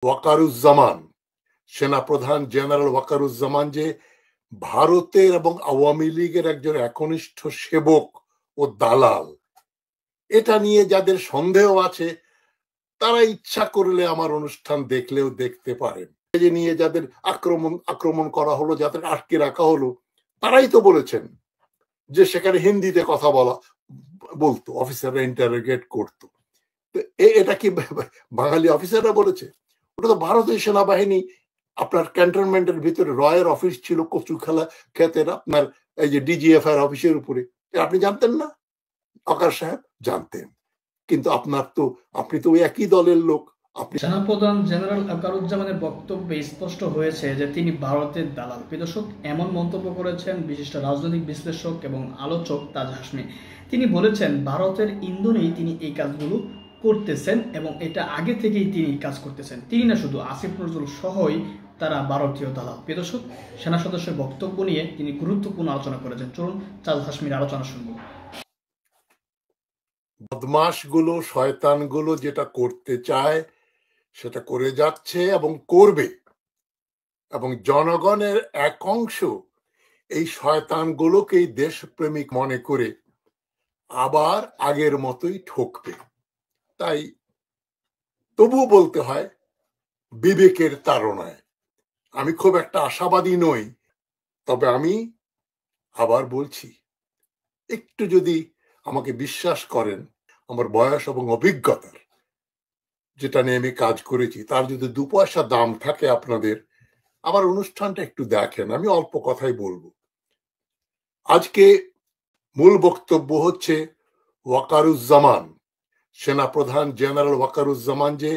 ওয়াকারুজ্জামান, সেনাপ্রধান জেনারেল ওয়াকারুজ্জামান যে ভারতের এবং আওয়ামী লীগের একজন একনিষ্ঠ সেবক ও দালাল, এটা নিয়ে যাদের সন্দেহ আছে তারা ইচ্ছা করলে আমার অনুষ্ঠান দেখলেও দেখতে পারেন। যে নিয়ে যাদের আক্রমণ করা হলো, যাদের আটকে রাখা হলো, তারাই তো বলেছেন যে সেখানে হিন্দিতে কথা বলতো, অফিসাররা ইন্টারোগেট করতো। এটা কি বাঙালি অফিসাররা বলেছে? ওটা তো ভারতীয় সেনাবাহিনী। আপনার ক্যান্টনমেন্টের ভিতরে রয়ের অফিস ছিল কচুখালা ক্ষেতের, আপনার এই যে ডিজিএফআই অফিসের উপরে। আপনি জানতেন না? ওয়াকার সাহেব জানতেন, কিন্তু আপনি তো একই দলের লোক। সেনাপ্রধান জেনারেল ওয়াকারুজ্জামানের বক্তব্যে স্পষ্ট হয়েছে যে তিনি ভারতের দালাল। দর্শক, এমন মন্তব্য করেছেন বিশিষ্ট রাজনৈতিক বিশ্লেষক এবং আলোচক তাজ হাশমি। তিনি বলেছেন ভারতের ইন্ধনেই তিনি এই কাজগুলো করতেছেন এবং এটা আগে থেকেই তিনি কাজ করতেছেন। তিনি না, শুধু আসিফ নজরুল সহই তারা ভারতীয় দালাল। দর্শক, সেনা সদস্যের বক্তব্য নিয়ে তিনি গুরুত্বপূর্ণ আলোচনা করেছেন। চলুন তাজ হাশমির আলোচনা শুনবো। বদমাশগুলো, শয়তানগুলো যেটা করতে চায় সেটা করে যাচ্ছে এবং করবে, এবং জনগণের এক অংশ এই শয়তানগুলোকেই দেশপ্রেমিক মনে করে আবার আগের মতোই ঠকবে। তাই তবুও বলতে হয় বিবেকের তাড়নায়। আমি খুব একটা আশাবাদী নই, তবে আমি আবার বলছি, একটু যদি আমাকে বিশ্বাস করেন, আমার বয়স এবং অভিজ্ঞতার, যেটা নিয়ে আমি কাজ করেছি, তার যদি 2 পয়সা দাম থাকে আপনাদের, আমার অনুষ্ঠানটা একটু দেখেন। আমি অল্প কথাই বলবো। আজকে মূল বক্তব্য হচ্ছে ওয়াকারুজ্জামান, সেনাপ্রধান জেনারেল ওয়াকারুজ্জামান যে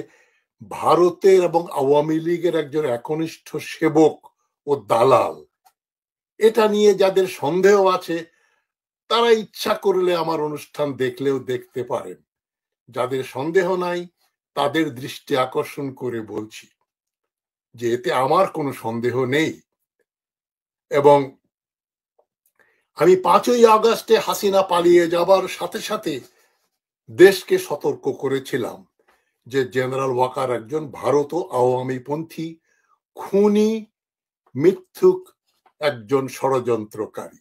ভারতের এবং আওয়ামী লীগের একজন একনিষ্ঠ সেবক ও দালাল, এটা নিয়ে যাদের সন্দেহ আছে তারা ইচ্ছা করলে আমার অনুষ্ঠান দেখলেও দেখতে পারেন। যাদের সন্দেহ নাই তাদের দৃষ্টি আকর্ষণ করে বলছি যে এতে আমার কোনো সন্দেহ নেই। এবং আমি 5ই আগস্টে হাসিনা পালিয়ে যাবার সাথে সাথে দেশকে সতর্ক করেছিলাম যে জেনারেল ওয়াকার একজন ভারত ও আওয়ামীপন্থী খুনি, মিথ্যুক একজন ষড়যন্ত্রকারী।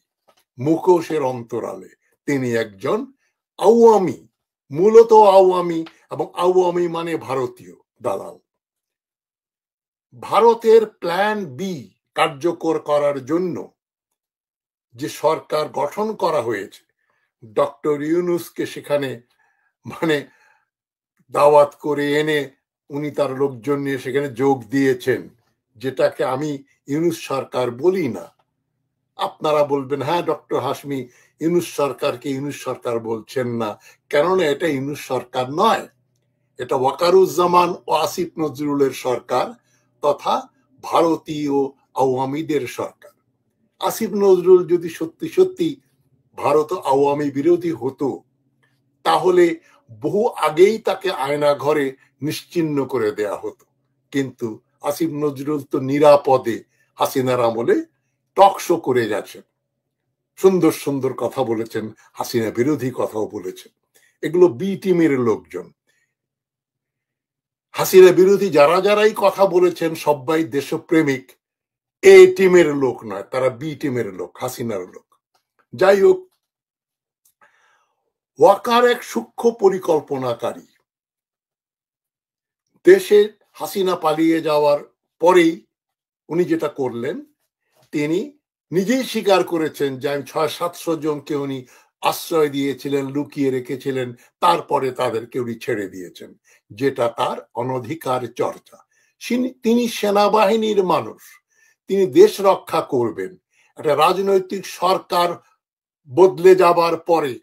মুখোশের অন্তরালে তিনি একজন আওয়ামী, মূলত আওয়ামী, এবং আওয়ামী মানে ভারতীয় দালাল। ভারতের প্ল্যান বি কার্যকর করার জন্য যে সরকার গঠন করা হয়েছে, ডক্টর ইউনূসকে সেখানে দাওয়াত করে এনে উনি তার লোকজন নিয়ে সেখানে যোগ দিয়েছেন, যেটাকে আমি ইউনূস সরকার বলি না। আপনারা বলবেন, হ্যাঁ ডক্টর হাশমি, ইউনূস সরকারকে ইউনূস সরকার বলছেন না, কেননা এটা ইউনূস সরকার নয়, এটা ওয়াকারুজ্জামান ও আসিফ নজরুলের সরকার তথা ভারতীয় আওয়ামীদের সরকার। আসিফ নজরুল যদি সত্যি সত্যি ভারত আওয়ামী বিরোধী হতো, তাহলে বহু আগেই তাকে আয়না ঘরে নিশ্চিহ্ন করে দেয়া হতো। কিন্তু আসিফ নজরুল তো নিরাপদে হাসিনার আমলে টকশো করে গেছেন, সুন্দর সুন্দর কথা বলেছেন, হাসিনা বিরোধী কথাও বলেছেন। এগুলো বি টিমের লোকজন। হাসিনা বিরোধী যারাই কথা বলেছেন সবাই দেশপ্রেমিক, এ টিমের লোক নয়, তারা বি টিমের লোক, হাসিনার লোক। যাই হোক, ওয়াকার এক সূক্ষ্ম পরিকল্পনাকারী। দেশে হাসিনা পালিয়ে যাওয়ার পরেই উনি যেটা করলেন, তিনি নিজেই স্বীকার করেছেন যে 600-700 জনকে উনি আশ্রয় দিয়েছিলেন, লুকিয়ে রেখেছিলেন, তারপরে তাদেরকে উনি ছেড়ে দিয়েছেন, যেটা তার অনধিকার চর্চা। তিনি সেনাবাহিনীর মানুষ, তিনি দেশ রক্ষা করবেন। একটা রাজনৈতিক সরকার বদলে যাবার পরে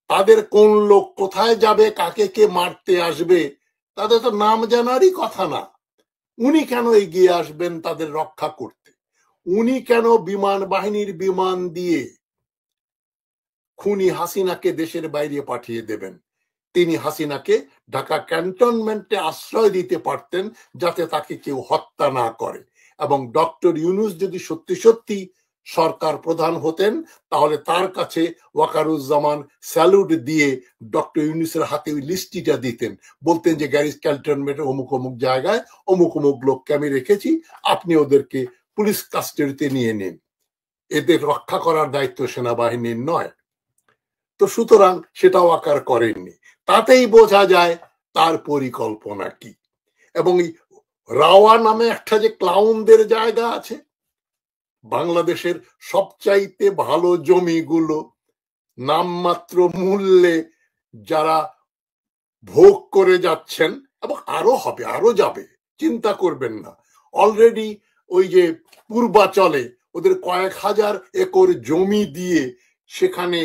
তাদের কোন লোক কোথায় যাবে, কাকে কে মারতে আসবে, তাদের তো নাম জানারই কথা না। উনি কেন এগিয়ে আসবেন তাদের রক্ষা করতে? উনি কেন বিমান বাহিনীর বিমান দিয়ে খুনি হাসিনাকে দেশের বাইরে পাঠিয়ে দেবেন? তিনি হাসিনাকে ঢাকা ক্যান্টনমেন্টে আশ্রয় দিতে পারতেন, যাতে তাকে কেউ হত্যা না করে। এবং ডক্টর ইউনূস যদি সত্যি সত্যি সরকার প্রধান হতেন, তাহলে তার কাছে ওয়াকারুজ্জামান স্যালুট দিয়ে ডক্টর ইউনূসের হাতে ওই লিস্টিটা দিতেন, বলতেন যে গ্যারিস ক্যান্টনমেন্টের অমুক অমুক জায়গায় অমুক অমুক লোককে আমি রেখেছি, আপনি ওদেরকে পুলিশ কাস্টাডিতে নিয়ে নিন, এদের রক্ষা করার দায়িত্ব সেনাবাহিনীর নয়। তো সুতরাং সেটা ওয়াকার করেননি। তাতেই বোঝা যায় তার পরিকল্পনা কি। এবং রাওয়া নামে একটা যে ক্লাউনদের জায়গা আছে, বাংলাদেশের সবচাইতে ভালো জমিগুলো নামমাত্র মূল্যে যারা ভোগ করে যাচ্ছেন, এবং আরো হবে, আরো যাবে, চিন্তা করবেন না। অলরেডি ওই যে পূর্বাচলে ওদের কয়েক হাজার একর জমি দিয়ে সেখানে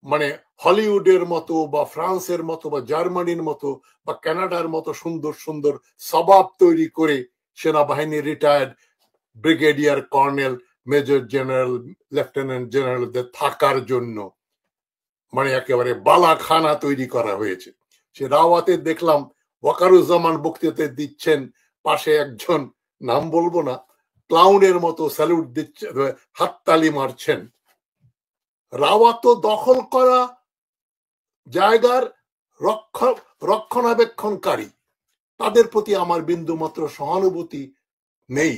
মানে হলিউডের মতো বা ফ্রান্সের মতো বা জার্মানির মতো বা কানাডার মতো সুন্দর সুন্দর সবাব তৈরি করে সেনাবাহিনীর retired brigadier colonel, major general, lieutenant জেনারেলদের থাকার জন্য মানে একেবারে বালাখানা তৈরি করা হয়েছে। সে রাওয়াতে দেখলাম ওয়াকারুজ্জামান বক্তৃতা দিচ্ছেন, পাশে একজন নাম বলবো না ক্লাউনের মতো স্যালুট দিচ্ছে, হাততালি মারছেন। রাওয়াত দখল করা জায়গার রক্ষণাবেক্ষণকারী, তাদের প্রতি আমার বিন্দুমাত্র সহানুভূতি নেই।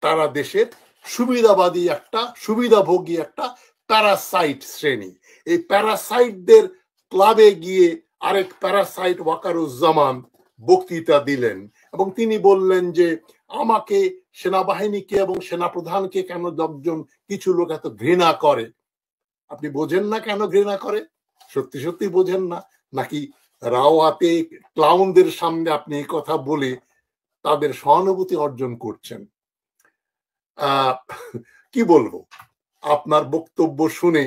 তারা দেশের সুবিধাবাদী একটা, সুবিধাভোগী একটা প্যারাসাইট শ্রেণী। এই প্যারাসাইটদের ক্লাবে গিয়ে আরেক প্যারাসাইট ওয়াকারুজ্জামান বক্তৃতা দিলেন এবং তিনি বললেন যে আমাকে, সেনাবাহিনীকে এবং সেনাপ্রধানকে কেন লোকজন, কিছু লোক এত ঘৃণা করে। আপনি বোঝেন না কেন ঘৃণা করে? সত্যি সত্যি বোঝেন না, নাকি রাওয়াতে ক্লাউনদের সামনে আপনি এই কথা বলে তাদের সহানুভূতি অর্জন করছেন? কি বলবো, আপনার বক্তব্য শুনে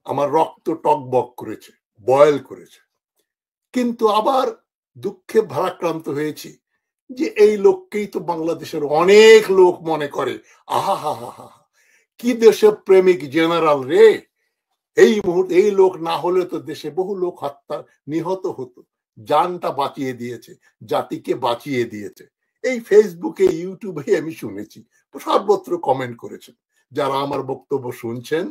আমার রক্ত টকবক করেছে, বয়েল করেছে। কিন্তু আবার দুঃখে ভারাক্রান্ত হয়েছি যে এই লোককেই তো বাংলাদেশের অনেক লোক মনে করে আহা হা হা হা, কি দেশপ্রেমিক জেনারেল রে। এই মুহূর্তে এই লোক না হলে তো দেশে বহু লোক হত্যা, নিহত হতো। জানটা বাঁচিয়ে দিয়েছে, জাতিকে বাঁচিয়ে দিয়েছে। এই ফেসবুকে, ইউটিউবে আমি শুনেছি, সর্বত্র কমেন্ট করেছেন। যারা আমার বক্তব্য শুনছেন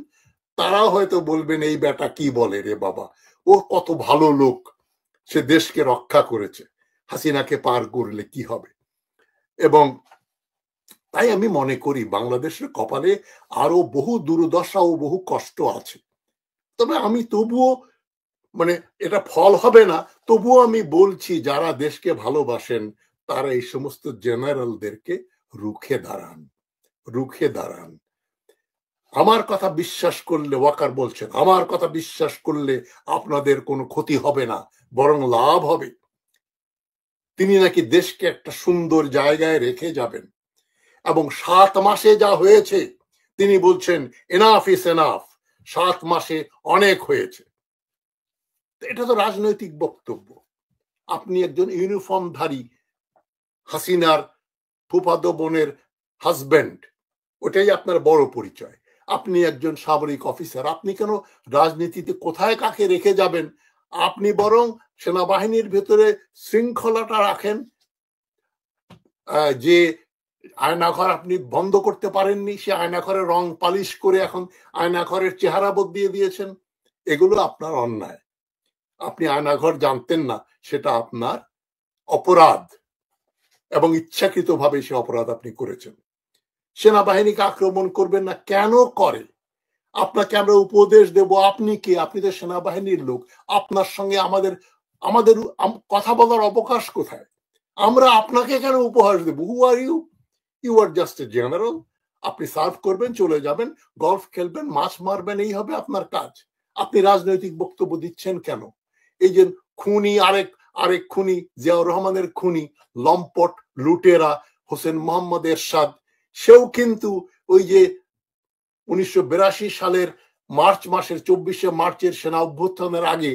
তারাও হয়তো বলবেন এই বেটা কি বলে রে বাবা, ও কত ভালো লোক, সে দেশকে রক্ষা করেছে, হাসিনাকে পার করলে কি হবে। এবং তাই আমি মনে করি বাংলাদেশের কপালে আরো বহু দুর্দশা ও বহু কষ্ট আছে। তবে আমি তবুও, মানে এটা ফল হবে না, তবুও আমি বলছি যারা দেশকে ভালোবাসেন তারা এই সমস্ত জেনারেলদেরকে রুখে দাঁড়ান, রুখে দাঁড়ান। আমার কথা বিশ্বাস করলে, ওয়াকার বলছেন, আমার কথা বিশ্বাস করলে আপনাদের কোনো ক্ষতি হবে না, বরং লাভ হবে। তিনি নাকি দেশকে একটা সুন্দর জায়গায় রেখে যাবেন এবং 7 মাসে যা হয়েছে তিনি বলছেন এনাফ ইজ এনাফ, 7 মাসে অনেক হয়েছে। এটা তো রাজনৈতিক বক্তব্য। আপনি একজন ইউনিফর্মধারী হাসিনার ফুফাতো বোনের হাজবেন্ড, ওটাই আপনার বড় পরিচয়। আপনি একজন সামরিক অফিসার, আপনি কেন রাজনীতিতে কোথায় কাকে রেখে যাবেন? আপনি বরং সেনাবাহিনীর ভেতরে শৃঙ্খলাটা রাখেন। যে আয়নাঘর আপনি বন্ধ করতে পারেননি, সে আয়নাঘরের রং পালিশ করে এখন আয়নাঘরের চেহারা বদলিয়ে দিয়েছেন। এগুলো আপনার অন্যায়। আপনি আয়নাঘর জানতেন না, সেটা আপনার অপরাধ এবং ইচ্ছাকৃতভাবে সে অপরাধ আপনি করেছেন। সেনাবাহিনীকে আক্রমণ করবেন না, কেন করে? আপনাকে আমরা উপদেশ দেব, আপনি কি? আপনি তো সেনাবাহিনীর লোক, আপনার সঙ্গে আমাদের আমাদের কথা বলার অবকাশ কোথায়? আমরা আপনাকে কেন উপহাস দেব? Who are you? You are just a general. আপনি সার্ভ করবেন, চলে যাবেন, গলফ খেলবেন, মাছ মারবেন, এই হবে আপনার কাজ। আপনি রাজনৈতিক বক্তব্য দিচ্ছেন কেন? এই যে খুনি, আরেক খুনি, জিয়াউর রহমানের খুনি, লম্পট লুটেরা হোসেন মোহাম্মদ এরশাদ, সেও কিন্তু ওই যে 1982 সালের মার্চ মাসের 24শে মার্চের সেনা অভ্যুত্থানের আগে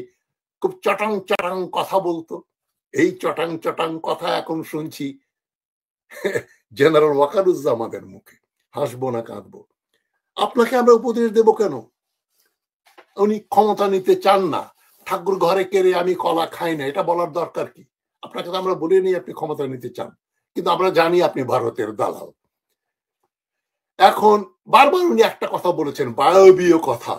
খুব চটাং চটাং কথা বলতো। এই চটাং চটাং কথা এখন শুনছি জেনারেল ওয়াকারুজ্জামানের মুখে। হাসবো না কাঁদবো? আপনাকে আমরা উপদেশ দেব কেন? উনি ক্ষমতা নিতে চান না, ঠাকুর ঘরে কেড়ে আমি কলা খাই না, এটা বলার দরকার কি? আপনাকে তো আমরা বলিনি আপনি ক্ষমতা নিতে চান, কিন্তু আমরা জানি আপনি ভারতের দালাল। এখন বারবার উনি একটা কথা বলেছেন, বায়বীয় কথা,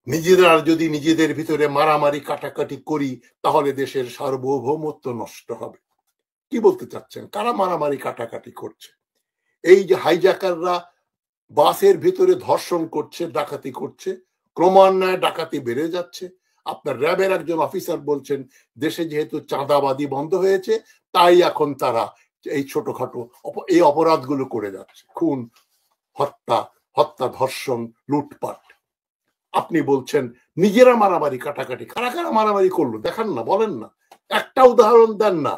নিজেরা যদি নিজেদের ভিতরে মারামারি কাটাকাটি করি তাহলে দেশের সার্বভৌমত্ব নষ্ট হবে। কি বলতে চাচ্ছেন? কারা মারামারি কাটাকাটি করছে? এই যে হাইজ্যাকাররা বাসের ভিতরে ধর্ষণ করছে, ডাকাতি করছে, ক্রমান্বয়ে ডাকাতি বেড়ে যাচ্ছে। আপনার র্যাবের একজন অফিসার বলছেন দেশে যেহেতু চাঁদাবাদি বন্ধ হয়েছে তাই এখন তারা এই ছোটখাটো এই অপরাধগুলো করে যাচ্ছে, খুন, হত্যা, ধর্ষণ, লুটপাট। আপনি বলছেন নিজেরা মারামারি কাটাকাটি। কারা কারা মারামারি করলো দেখান না, বলেন না, একটা উদাহরণ দেন না।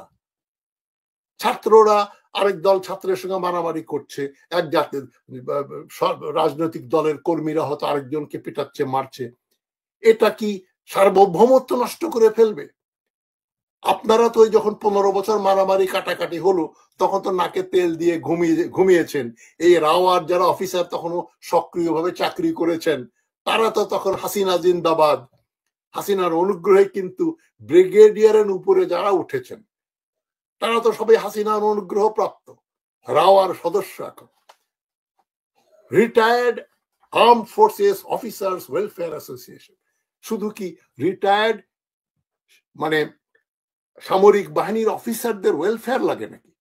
ছাত্ররা আরেক দল ছাত্রের সঙ্গে মারামারি করছে, এক জাতের রাজনৈতিক দলের কর্মীরা হয়তো আরেকজনকে পিটাচ্ছে, মারছে। এটা কি সার্বভৌমত্ব নষ্ট করে ফেলবে? আপনারা তো যখন 15 বছর মারামারি কাটাকাটি হলো তখন তো নাকে তেল দিয়ে ঘুমিয়েছেন। এই রাওয়ার যারা অফিসার তখনও সক্রিয়ভাবে চাকরি করেছেন, তারা তো তখন হাসিনা জিন্দাবাদ, হাসিনার অনুগ্রহে কিন্তু ব্রিগেডিয়ারের উপরে যারা উঠেছেন তারা তো সবাই হাসিনার অনুগ্রহ প্রাপ্ত রাওয়ার সদস্য। এখন retired arm forces officers welfare association, শুধু কি রিটায়ার্ড মানে সামরিক বাহিনীর অফিসারদের ওয়েলফেয়ার লাগে নাকি?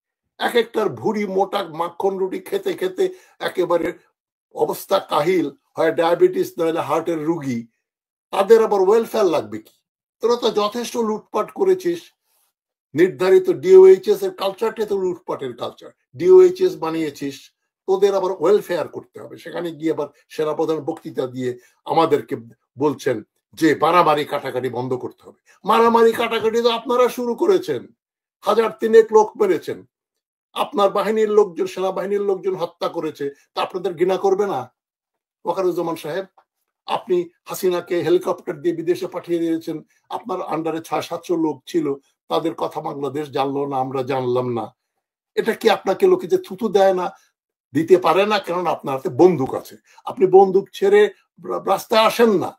এক একটার ভুড়ি মোটা মাখন রুটি খেতে খেতে একেবারে অবস্থা কাহিল, হয় ডায়াবেটিস নইলে হার্টের রুগী, তাদের আবার ওয়েলফেয়ার লাগবে কি? তোরা তো যথেষ্ট লুটপাট করেছিস। নির্ধারিত ডিওএইচএস এর কালচারটা তো লুটপাটের কালচার, ডিওএইচএস বানিয়েছিস, তোদের আবার ওয়েলফেয়ার করতে হবে। সেখানে গিয়ে আবার সেনাপ্রধান বক্তৃতা দিয়ে আমাদেরকে বলছেন যে মারামারি কাটাকাটি বন্ধ করতে হবে। মারামারি কাটাকাটি তো আপনারা শুরু করেছেন, 1000 লোক মেরেছেন, আপনার বাহিনীর লোকজন, সেনাবাহিনীর লোকজন হত্যা করেছে, তা আপনাদের ঘৃণা করবে না? ওয়াকারুজ্জামান সাহেব, আপনি হাসিনাকে হেলিকপ্টার দিয়ে বিদেশে পাঠিয়ে দিয়েছেন, আপনার আন্ডারে 600-700 লোক ছিল, তাদের কথা বাংলাদেশ জানলো না, আমরা জানলাম না। এটা কি আপনাকে লোকে যে থুতু দেয় না, দিতে পারে না? কেননা আপনার হাতে বন্দুক আছে, আপনি বন্দুক ছেড়ে রাস্তায় আসেন না।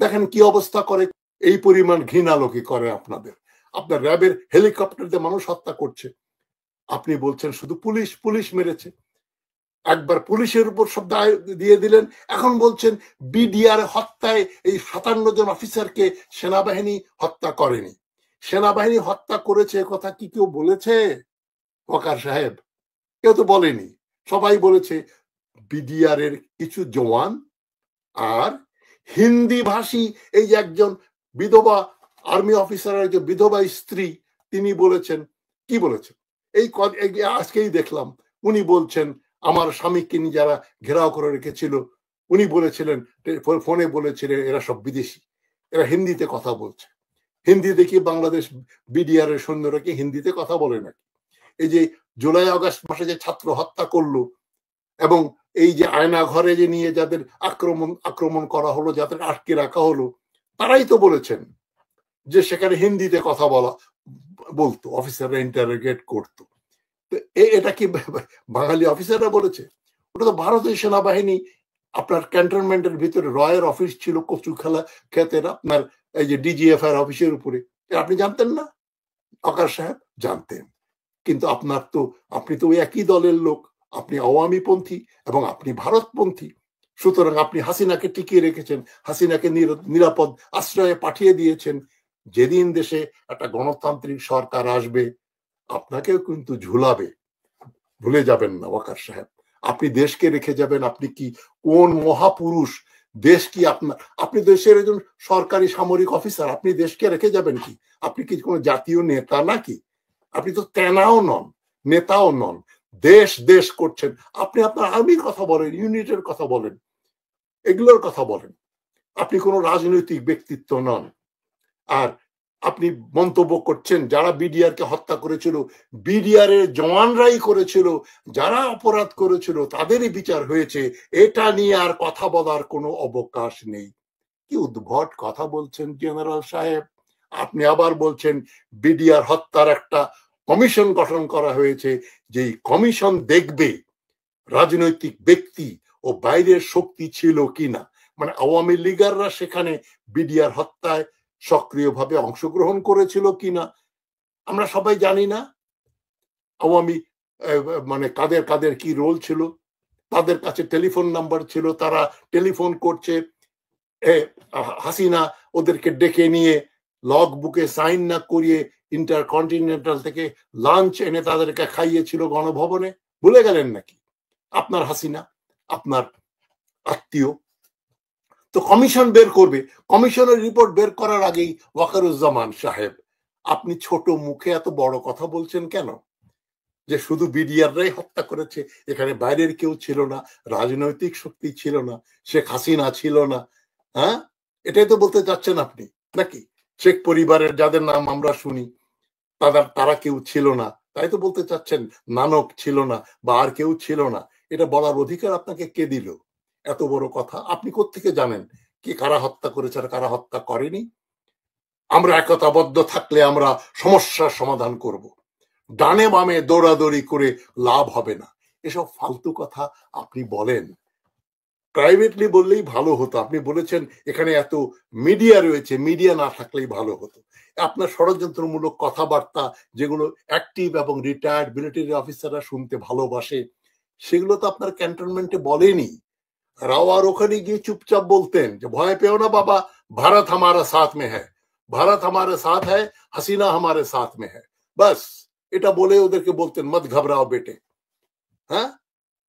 দেখেন কি অবস্থা করে, এই পরিমাণ ঘৃণা লোকে করে আপনাদের। আপনার র্যাবের হেলিকপ্টার দিয়ে মানুষ হত্যা করছে, আপনি বলছেন শুধু পুলিশ পুলিশ মেরেছে। একবার পুলিশের উপর সব দায় দিয়ে দিলেন, এখন বলছেন বিডিআর হত্যায় এই 57 জন অফিসারকে সেনাবাহিনী হত্যা করেনি। সেনাবাহিনী হত্যা করেছে কথা কি কেউ বলেছে ওয়াকার সাহেব? কেউ তো বলেনি। সবাই বলেছে বিডিআর এর কিছু জওয়ান আর হিন্দি ভাষী এই যে একজন বিধবা আর্মি অফিসারের যে বিধবা স্ত্রী, তিনি বলেছেন, কি বলেছেন এই আজকেই দেখলাম, উনি বলছেন আমার স্বামীকে নিয়ে যারা ঘেরাও করে রেখেছিল, উনি বলেছিলেন, ফোনে বলেছিলেন এরা সব বিদেশি, এরা হিন্দিতে কথা বলছে। হিন্দি দেখি বাংলাদেশ বিডিআর এর সৈন্যরা কি হিন্দিতে কথা বলে নাকি? এই যে জুলাই আগস্ট মাসে যে ছাত্র হত্যা করলো এবং এই যে আয়না ঘরে যে নিয়ে যাদের আক্রমণ করা হলো, যাদের আটকে রাখা হলো, তারাই তো বলেছেন যে সেখানে হিন্দিতে কথা বলতো, অফিসাররা ইন্টারোগেট করতো। এটা কি বাঙালি অফিসাররা বলেছে? ওটা তো ভারতীয় সেনাবাহিনী। আপনার ক্যান্টনমেন্টের ভিতরে রয়ের অফিস ছিল কচু খেলা ক্ষেতের, আপনার এই যে ডিজিএফআই অফিসের উপরে। আপনি জানতেন না? ওয়াকার সাহেব জানতেন, কিন্তু আপনি তো একই দলের লোক, আপনি আওয়ামী পন্থী এবং আপনি ভারতপন্থী। সুতরাং আপনি হাসিনাকে টিকিয়ে রেখেছেন, হাসিনাকে নিরাপদ আশ্রয়ে পাঠিয়ে দিয়েছেন। যেদিন দেশে একটা গণতান্ত্রিক সরকার আসবে আপনাকেও কিন্তু ঝুলাবে, ভুলে যাবেন না ওয়াকার সাহেব। আপনি দেশকে রেখে যাবেন, আপনি কি কোন মহাপুরুষ? দেশ কি আপনি দেশের একজন সরকারি সামরিক অফিসার, আপনি দেশকে রেখে যাবেন কি? আপনি কি কোন জাতীয় নেতা নাকি? আপনি তো তেনাও নন, নেতাও নন, দেশ দেশ করছেন। আপনি আপনার আর্মির কথা বলেন, ইউনিটের কথা বলেন, এগুলোর কথা বলেন। আপনি কোনো রাজনৈতিক ব্যক্তিত্ব নন। আর আপনি মন্তব্য করছেন যারা বিডিআর কে হত্যা করেছিল, বিডিআর এর জওয়ানরাই করেছিল, যারা অপরাধ করেছিল তাদেরই বিচার হয়েছে, এটা নিয়ে আর কথা বলার কোনো অবকাশ নেই। কি উদ্ভট কথা বলছেন জেনারেল সাহেব। আপনি আবার বলছেন বিডিআর হত্যার একটা কমিশন গঠন করা হয়েছে, যে কমিশন দেখবে রাজনৈতিক ব্যক্তি ও বাইরের শক্তি ছিল কিনা, মানে আওয়ামী লীগাররা সেখানে বিডিআর হত্যায় সক্রিয়ভাবে অংশগ্রহণ করেছিল কিনা। আমরা সবাই জানি না আওয়ামী মানে কাদের কাদের কি রোল ছিল। তাদের কাছে টেলিফোন নাম্বার ছিল, তারা টেলিফোন করছে, হাসিনা ওদেরকে ডেকে নিয়ে লগ বুকে সাইন না করিয়ে ইন্টারকন্টিনেন্টাল থেকে লাঞ্চ এনে তাদেরকে খাইয়েছিল গণভবনে। ভুলে গেলেন নাকি? আপনার হাসিনা, আপনার আত্মীয়। তো কমিশন বের করবে, কমিশনের রিপোর্ট বের করার আগেই ওয়াকারুজ্জামান সাহেব আপনি ছোট মুখে এত বড় কথা বলছেন কেন? যে শুধু বিডিআররাই হত্যা করেছে, এখানে বাইরের কেউ ছিল না, রাজনৈতিক শক্তি ছিল না, শেখ হাসিনা ছিল না, হ্যাঁ? এটাই তো বলতে চাচ্ছেন আপনি নাকি? শেখ পরিবারের যাদের নাম আমরা শুনি তারা কেউ ছিল না, তাই তো বলতে চাচ্ছেন? নানক ছিল না বা আর কেউ ছিল না, এটা বলার অধিকার আপনাকে কে দিল? এত বড় কথা আপনি কোত্থেকে জানেন কি কারা হত্যা করেছে আর কারা হত্যা করেনি? আমরা একতাবদ্ধ থাকলে আমরা সমস্যার সমাধান করব, ডানে বামে দৌড়াদৌড়ি করে লাভ হবে না। এসব ফালতু কথা আপনি বলেন, প্রাইভেটলি বললেই ভালো হতো। আপনি বলেছেন এখানে এত মিডিয়া রয়েছে, মিডিয়া না থাকলেই ভালো হতো। আপনার ষড়যন্ত্রমূলক কথাবার্তা যেগুলো অ্যাক্টিভ এবং রিটায়ার্ড মিলিটারি অফিসাররা শুনতে ভালোবাসে, সেগুলো তো আপনার ক্যান্টনমেন্টে বলেনি। রাওয়ার ওখানে গিয়ে চুপচাপ বলতেন যে ভয় পেও না বাবা, ভারত हमारा साथ में है, ভারত हमारे साथ है, হাসিনা हमारे साथ में है, বাস এটা বলে ওদেরকে বলতেন মত ঘাবড়াও বেটে। হ্যাঁ,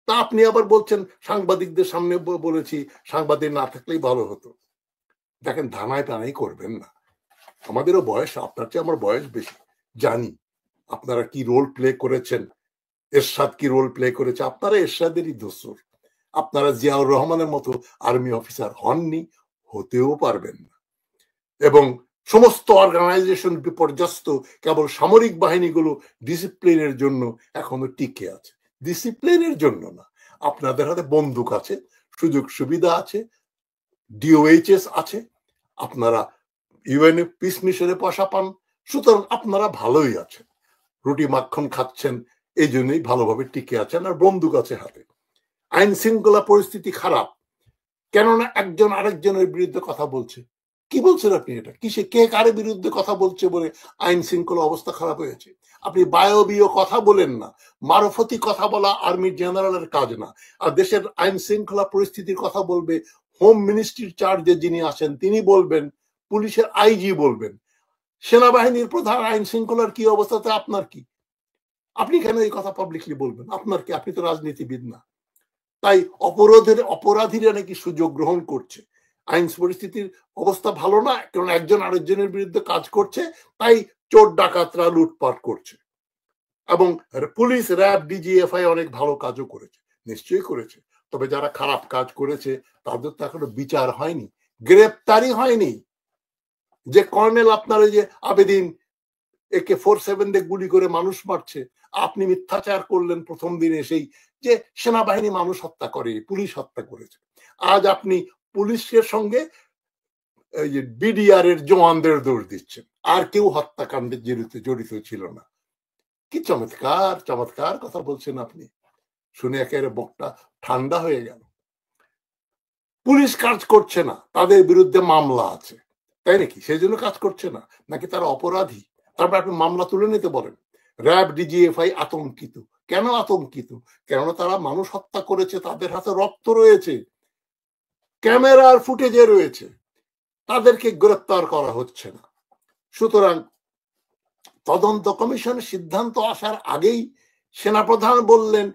তা আপনি আবার বলছেন সাংবাদিকদের সামনে বলেছি, সাংবাদিক না থাকলেই ভালো হতো। দেখেন, ধানায় টানাই করবেন না। আমাদেরও বয়স, আপনার চেয়ে আমার বয়স বেশি, জানি আপনারা কি রোল প্লে করেছেন, এরশাদ কি রোল প্লে করেছে। আপনারা এরশাদেরই দোসর, আপনারা জিয়াউর রহমানের মতো আর্মি অফিসার হননি, হতেও পারবেন না। এবং সমস্ত অর্গানাইজেশন বিপর্যস্ত, কেবল সামরিক বাহিনীগুলো ডিসিপ্লিনের জন্য এখনো টিকে আছে। ডিসিপ্লিনের জন্য না, আপনাদের হাতে বন্দুক আছে, সুযোগ সুবিধা আছে, ডিওএইচএস আছে, আপনারা ইউএনএ পিস মিশনে পয়সা পান, সুতরাং আপনারা ভালোই আছেন, রুটি মাখন খাচ্ছেন, এই জন্যই ভালোভাবে টিকে আছেন, আর বন্দুক আছে হাতে। আইন শৃঙ্খলা পরিস্থিতি খারাপ, কেননা একজন আরেকজনের বিরুদ্ধে কথা বলছে। কি বলছেন আপনি? এটা কিসে, কে কারে বিরুদ্ধে কথা বলছে বলে আইন শৃঙ্খলা অবস্থা খারাপ হয়েছে? আপনি বায়বীয় কথা বলেন না, মারফতি কথা বলা আর্মি জেনারেলের কাজ না। আর দেশের আইন শৃঙ্খলা পরিস্থিতির কথা বলবে হোম মিনিস্ট্রির চার্জে যিনি আছেন তিনি বলবেন, পুলিশের আইজি বলবেন, সেনাবাহিনীর প্রধান আইন শৃঙ্খলার কি অবস্থাতে আপনার কি? আপনি কেন এই কথা পাবলিকলি বলবেন? আপনার কি? আপনি তো রাজনীতিবিদ না। তাই অপরাধীরা নাকি সুযোগ গ্রহণ করছে, আইন পরিস্থিতির অবস্থা ভালো না, কারণ একজন আরেকজনের বিরুদ্ধে কাজ করছে, তাই চোর ডাকাতরা লুটপাট করছে। এবং পুলিশ, র্যাব, ডিজিএফআই অনেক ভালো কাজও করেছে, নিশ্চয়ই করেছে। তবে যারা খারাপ কাজ করেছে তাদের তো এখনো বিচার হয়নি, গ্রেপ্তারি হয়নি। যে কর্নেল আপনার ওই যে আবেদিন AK-47 দিয়ে গুলি করে মানুষ মারছে, আপনি মিথ্যাচার করলেন প্রথম দিন এসেই যে সেনাবাহিনী মানুষ হত্যা করে, পুলিশ হত্যা করেছে। আজ আপনি পুলিশের সঙ্গে বিডিআর এর জওয়ানদের দোষ দিচ্ছেন, আর কেউ হত্যাকাণ্ডে জড়িত ছিল না। কি চমৎকার চমৎকার কথা বলছেন আপনি, শুনে একেবারে বকটা ঠান্ডা হয়ে গেল। পুলিশ কাজ করছে না, তাদের বিরুদ্ধে মামলা আছে, তাই নাকি? সেই জন্য কাজ করছে না, নাকি তারা অপরাধী? তারপর আপনি মামলা তুলে নিতে বলেন। র্যাব, ডিজিএফআই আতঙ্কিত। কেন আতঙ্কিত? কেননা তারা মানুষ হত্যা করেছে, তাদের হাতে রক্ত রয়েছে, ক্যামেরার ফুটেজে রয়েছে, তাদেরকে গ্রেপ্তার করা হচ্ছে না। সুতরাং তদন্ত কমিশনের সিদ্ধান্ত আসার আগেই সেনাপ্রধান বললেন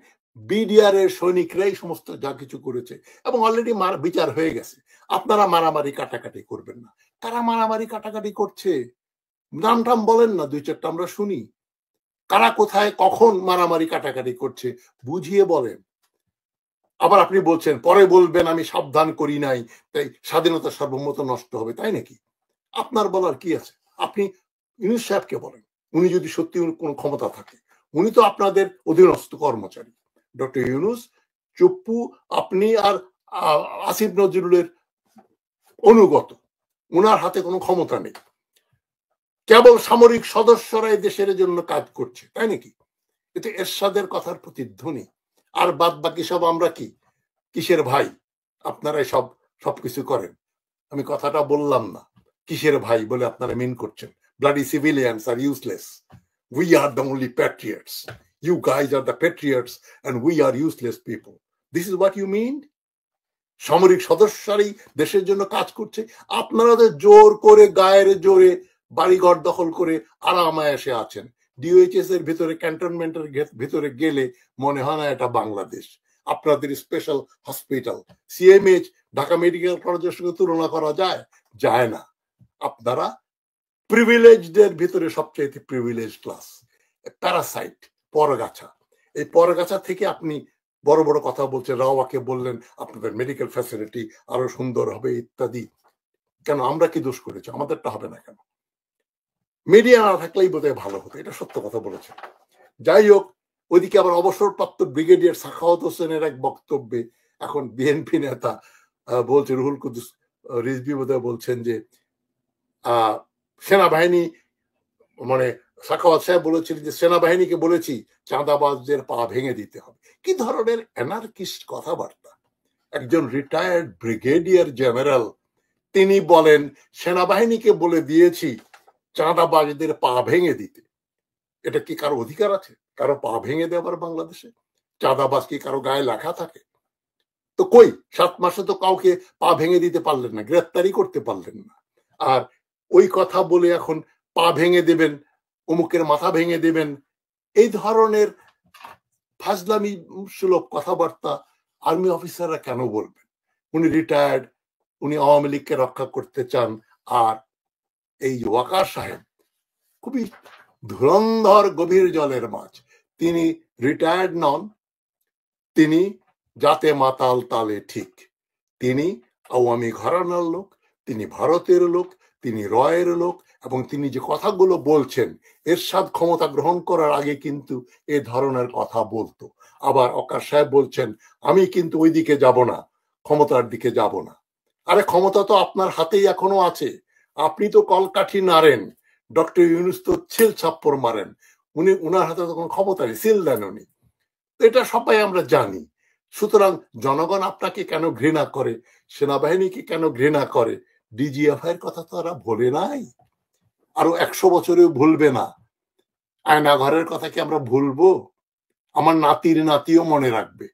বিডিআর এর সৈনিকরাই সমস্ত যা কিছু করেছে, এবং অলরেডি বিচার হয়ে গেছে। আপনারা মারামারি কাটাকাটি করবেন না। কারা মারামারি কাটাকাটি করছে? নাম টাম বলেন না, দুই চারটা আমরা শুনি। কারা কোথায় কখন মারামারি কাটাকাটি করছে বুঝিয়ে বলেন। আবার আপনি বলছেন পরে বলবেন আমি সাবধান করি নাই, তাই স্বাধীনতা সার্বভৌমত্ব নষ্ট হবে, তাই নাকি? আপনার বলার কি আছে? আপনি ইউনূস সাহেবকে বলেন, উনি যদি সত্যি কোনো ক্ষমতা থাকে, উনি তো আপনাদের অধীনস্থ কর্মচারী। ডক্টর ইউনূস, চুপ্পু, আপনি আর আসিফ নজরুলের অনুগত, উনার হাতে কোনো ক্ষমতা নেই, কেবল সামরিক সদস্যরা এই দেশের জন্য কাজ করছে, তাই নাকি? এটা এরশাদের কথার প্রতিধ্বনি। আর বাদ বাকি সব আমরা কি, কিসের ভাই? আপনারাই সবকিছু করেন। আমি কথাটা বললাম না কিসের ভাই বলে আপনারা মিন করছেন। ব্লাডি সিভিলিয়ানস আর useless, we are the only patriots, you guys are the patriots, and we are useless people. This is what you mean? সামরিক সদস্যরাই দেশের জন্য কাজ করছে, আপনারা তো জোর করে গায়ের জোরে বাড়িঘর দখল করে আরামায়াসে আছেন। ডিওএইচএস এর ভিতরে, ক্যান্টনমেন্টের ভিতরে গেলে মনে হয় না এটা বাংলাদেশ। আপনাদের special hospital CMH Dhaka medical কলেজের সঙ্গে তুলনা করা যায়? যায় না। আপনারা প্রিভিলেজদের ভিতরে সবচেয়ে প্রিভিলেজ ক্লাস, প্যারাসাইট, পরগাছা। এই পরগাছা থেকে আপনি বড় বড় কথা বলছেন, রাওয়াকে বললেন আপনাদের মেডিকেল ফ্যাসিলিটি আরো সুন্দর হবে ইত্যাদি। কেন, আমরা কি দোষ করেছি? আমাদেরটা হবে না কেন? মিডিয়া না থাকলেই বোধহয় ভালো হতো, এটা সত্য কথা বলেছে। যাই হোক, ওইদিকে আবার অবসরপ্রাপ্ত ব্রিগেডিয়ার সাখাওয়াত হোসেনের এক বক্তব্যে এখন বিএনপি নেতা বলছে, রুহুল কুদ্দুস রিজভী বোধহয় বলছেন যে সেনাবাহিনী, মানে সাখাওয়াত সাহেব বলেছিলেন যে সেনাবাহিনীকে বলেছি চাঁদাবাজদের পা ভেঙে দিতে হবে। কি ধরনের অ্যানার্কিস্ট কথাবার্তা! একজন রিটায়ার্ড ব্রিগেডিয়ার জেনারেল তিনি বলেন সেনাবাহিনীকে বলে দিয়েছি চাঁদাবাজদের পা ভেঙে দিতে। এটা কি কারো অধিকার আছে কারো পা ভেঙে দেওয়ার বাংলাদেশে? চাঁদাবাজ কি কারো গায়ে লেখা থাকে? তো কই, 7 মাসে তো কাউকে পা ভেঙে দিতে পারলেন না, গ্রেফতারি করতে পারলেন না। আর ওই কথা বলে এখন পা ভেঙে দেবেন, অমুকের মাথা ভেঙে দেবেন, এই ধরনের ফাজলামি সুলভ কথাবার্তা আর্মি অফিসাররা কেন বলবেন? উনি রিটায়ার্ড, উনি আওয়ামী লীগকে রক্ষা করতে চান। আর এই ওয়াকার সাহেব খুবই ধুরন্ধর গভীর জলের মাছ। তিনি রিটায়ার্ড নন, তিনি জাতে মাতাল তালে ঠিক, তিনি আওয়ামী ঘরানার লোক, তিনি ভারতের লোক, তিনি রয়ের লোক, এবং তিনি যে কথাগুলো বলছেন এরশাদ ক্ষমতা গ্রহণ করার আগে কিন্তু এ ধরনের কথা বলতো। আবার ওয়াকার সাহেব বলছেন আমি কিন্তু ওই দিকে যাব না, ক্ষমতার দিকে যাব না। আরে ক্ষমতা তো আপনার হাতেই এখনো আছে, আপনি তো কলকাঠি নাড়েন, ডক্টর ইউনূস তো ছিল ছাপ্পড় মারেন, উনি উনার হাতে তখন ক্ষমতা নেই, সিল দেন উনি। এটা সবাই আমরা জানি। সুতরাং জনগণ আপনাকে কেন ঘৃণা করে, সেনাবাহিনীকে কেন ঘৃণা করে, ডিজিএফআই এর কথা তো তারা ভোলে নাই, আরো 100 বছরেও ভুলবে না। আয়নাঘরের কথা কি আমরা ভুলবো? আমার নাতির নাতিও মনে রাখবে।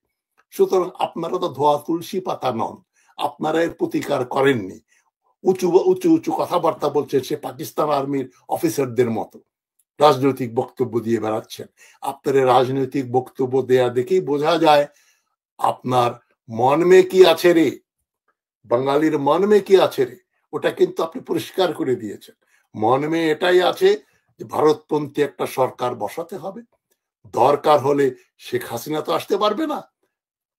সুতরাং আপনারা তো ধোয়া তুলসী পাতা নন, আপনারা এর প্রতিকার করেননি। উঁচু উঁচু উঁচু কথাবার্তা বলছে সে পাকিস্তান আর্মির অফিসারদের মতো, রাজনৈতিক বক্তব্য দিয়ে বেড়াচ্ছেন। আপনার রাজনৈতিক বক্তব্য দেয়া দেখেই বোঝা যায় আপনার মন মে কি আছে রে, বাঙালির মন মে কি আছে রে, ওটা কিন্তু আপনি পরিষ্কার করে দিয়েছেন। মন মে এটাই আছে যে ভারতপন্থী একটা সরকার বসাতে হবে, দরকার হলে শেখ হাসিনা তো আসতে পারবে না,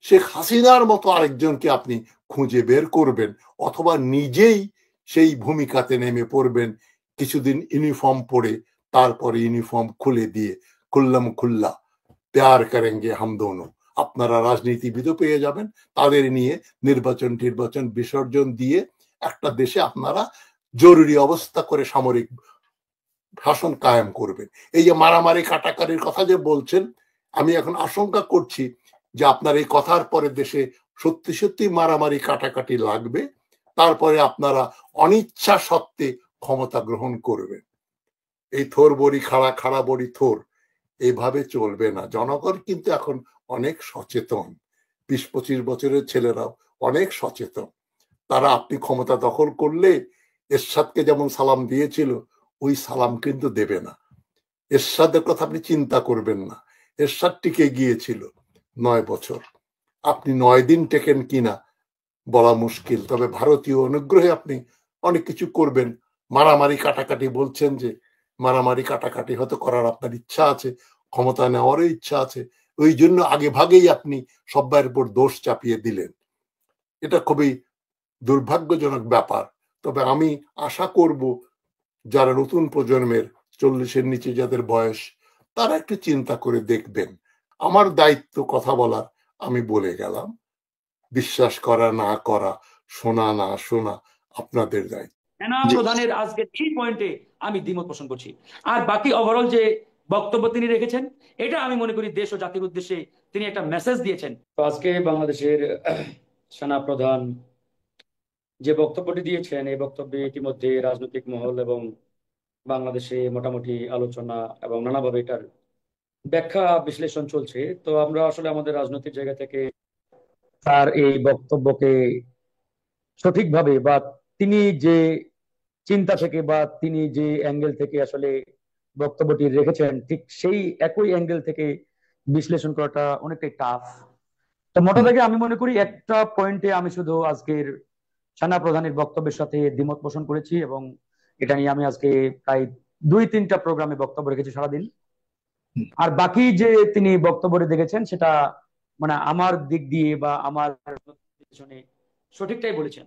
শেখ হাসিনার মতো আরেকজনকে আপনি খুঁজে বের করবেন, অথবা নিজেই সেই ভূমিকাতে নেমে পড়বেন, কিছুদিন ইউনিফর্ম পরে তারপরে ইউনিফর্ম খুলে দিয়ে খুল্লাম খুল্লা প্যার করেঙ্গে হাম দোনো, আপনারা রাজনীতিবিদও পেয়ে যাবেন, তাদের নিয়ে নির্বাচন বিসর্জন দিয়ে একটা দেশে আপনারা জরুরি অবস্থা করে সামরিক শাসন কায়েম করবেন। এই যে মারামারি কাটাকাটির কথা যে বলছেন, আমি এখন আশঙ্কা করছি যে আপনার এই কথার পরে দেশে সত্যি সত্যি মারামারি কাটাকাটি লাগবে, তারপরে আপনারা অনিচ্ছা সত্ত্বে ক্ষমতা গ্রহণ করবেন। এই থোর বড়ি খাড়া, খাড়া বড়ি থোর, এইভাবে চলবে না। জনগণ কিন্তু এখন অনেক সচেতন, 20-25 বছরের ছেলেরাও অনেক সচেতন। তারা আপনি ক্ষমতা দখল করলে এরশাদকে যেমন সালাম দিয়েছিল ওই সালাম কিন্তু দেবে না। এরশাদের কথা আপনি চিন্তা করবেন না, এরশাদ টিকে গিয়েছিল 9 বছর, আপনি 9 দিন টেকেন কিনা বলা মুশকিল। তবে ভারতীয় অনুগ্রহে আপনি অনেক কিছু করবেন। মারামারি কাটাকাটি বলছেন যে মারামারি কাটাকাটি হয়তো করার আপনার ইচ্ছা আছে, ক্ষমতা নেওয়ারও ইচ্ছা আছে, ওই জন্য আগে ভাগেই আপনি সব্বার উপর দোষ চাপিয়ে দিলেন। এটা খুবই দুর্ভাগ্যজনক ব্যাপার। তবে আমি আশা করব যারা নতুন প্রজন্মের 40-এর নিচে যাদের বয়স, তারা একটু চিন্তা করে দেখবেন। আমার দায়িত্ব কথা বলার, আমি বলে গেলাম। বিশ্বাস করা না করা, শোনা না শোনা আপনাদের দায়িত্ব। সেনা প্রধানের আজকে এই পয়েন্টে আমি দ্বিমত পোষণ করছি। আর বাকি ওভারঅল যে বক্তব্য তিনি রেখেছেন, এটা আমি মনে করি দেশ ও জাতির উদ্দেশ্যে তিনি একটা মেসেজ দিয়েছেন। তো আজকে বাংলাদেশের সেনা প্রধান যে বক্তব্যটি দিয়েছেন, এই বক্তব্যে ইতিমধ্যে রাজনৈতিক মহল এবং বাংলাদেশে মোটামুটি আলোচনা এবং নানাভাবে এটার ব্যাখ্যা বিশ্লেষণ চলছে। তো আমরা আসলে আমাদের রাজনৈতিক জায়গা থেকে তার এই বক্তব্যকে সঠিকভাবে বা তিনি যে চিন্তা থেকে বা তিনি যে অ্যাঙ্গেল থেকে আসলে বক্তব্যটি রেখেছেন ঠিক সেই একই অ্যাঙ্গেল থেকে বিশ্লেষণ করাটা অনেকটাই টাফ। তো মোটা হুম, দাগে আমি মনে করি একটা পয়েন্টে আমি শুধু আজকের সেনা প্রধানের বক্তব্যের সাথে দ্বিমত পোষণ করেছি, এবং এটা নিয়ে আমি আজকে প্রায় 2-3টা প্রোগ্রামে বক্তব্য রেখেছি সারাদিন। হুম। আর বাকি যে তিনি বক্তব্য দেখেছেন সেটা মানে আমার দিক দিয়ে বা আমার পিছনে সঠিকটাই বলেছেন।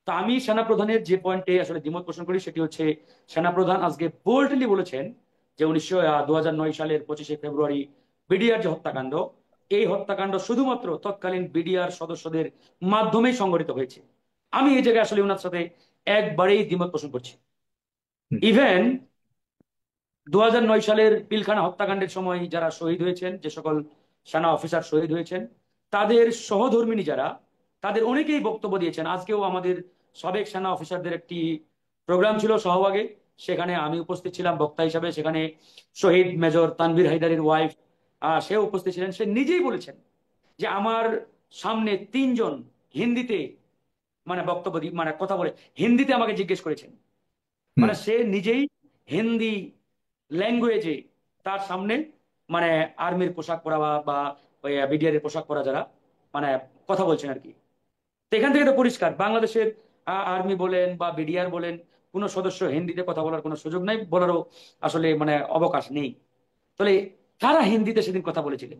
তা আমি সেনা প্রধানের যে পয়েন্টে আসলে দ্বিমত পোষণ করি সেটি হচ্ছে, সেনা প্রধান আজকে বোল্ডলি বলেছেন যে 2009 সালের 25শে ফেব্রুয়ারি বিডিআর যে হত্যাকাণ্ড, এই হত্যাকাণ্ড শুধুমাত্র তৎকালীন বিডিআর সদস্যদের মাধ্যমেই সংঘটিত হয়েছে। আমি এই জায়গায় আসলে ওনার সাথে একবারেই দ্বিমত পোষণ করছি। হুম, ইভেন 2009 সালের পিলখানা হত্যাকাণ্ডের সময় যারা শহীদ হয়েছেন, যে সকল সেনা অফিসার শহীদ হয়েছেন, তাদের সহধর্মিণী যারা, তাদের অনেকেই বক্তব্য দিয়েছেন। আজকেও আমাদের সাবেক সেনা অফিসারদের একটি প্রোগ্রাম ছিল শাহবাগে, সেখানে আমি উপস্থিত ছিলাম বক্তা হিসাবে। সেখানে শহীদ মেজর তানভীর হায়দারের ওয়াইফ সে উপস্থিত ছিলেন। সে নিজেই বলেছেন যে আমার সামনে 3জন হিন্দিতে মানে মানে কথা বলে হিন্দিতে আমাকে জিজ্ঞেস করেছেন। হুম, মানে সে নিজেই হিন্দি ল্যাঙ্গুয়েজে তার সামনে মানে আর্মির পোশাক পরা বা ওই বিডিআর এর পোশাক পরা যারা মানে কথা বলছেন আর কি। তো এখান থেকে তো পরিষ্কার বাংলাদেশের আর্মি বলেন বা বিডিআর বলেন, কোনো সদস্য হিন্দিতে কথা বলার কোনো সুযোগ নাই, বলারও আসলে মানে অবকাশ নেই। তাহলে কারা হিন্দিতে সেদিন কথা বলেছিলেন,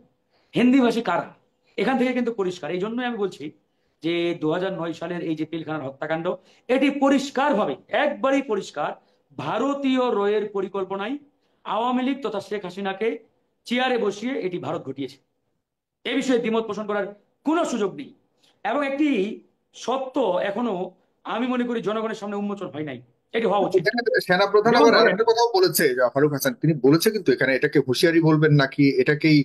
হিন্দি ভাষী কারা? এখান থেকে কিন্তু পরিষ্কার। এই জন্যই আমি বলছি যে 2009 সালের এই যে পিলখানার হত্যাকাণ্ড, এটি পরিষ্কারভাবে একবারই পরিষ্কার ভারতীয় রয়ের পরিকল্পনায় আওয়ামী লীগ তথা শেখ হাসিনাকে চেয়ারে বসিয়ে এটি ভারত ঘটিয়েছে। এ বিষয়ে দ্বিমত পোষণ করার কোনো সুযোগ নেই। এবং একটি সত্য এখনো আমি মনে করি জনগণের সামনে উন্মোচন হয় নাই, এটি হওয়া উচিত। এখানে সেনাপ্রধান যেমন আবার ধরেন, আরেকটা কথাও বলেছে, যে ফারুক হাসান তিনি বলেছে কিন্তু এখানে এটাকে হুঁশিয়ারি বলবেন নাকি এটাকেই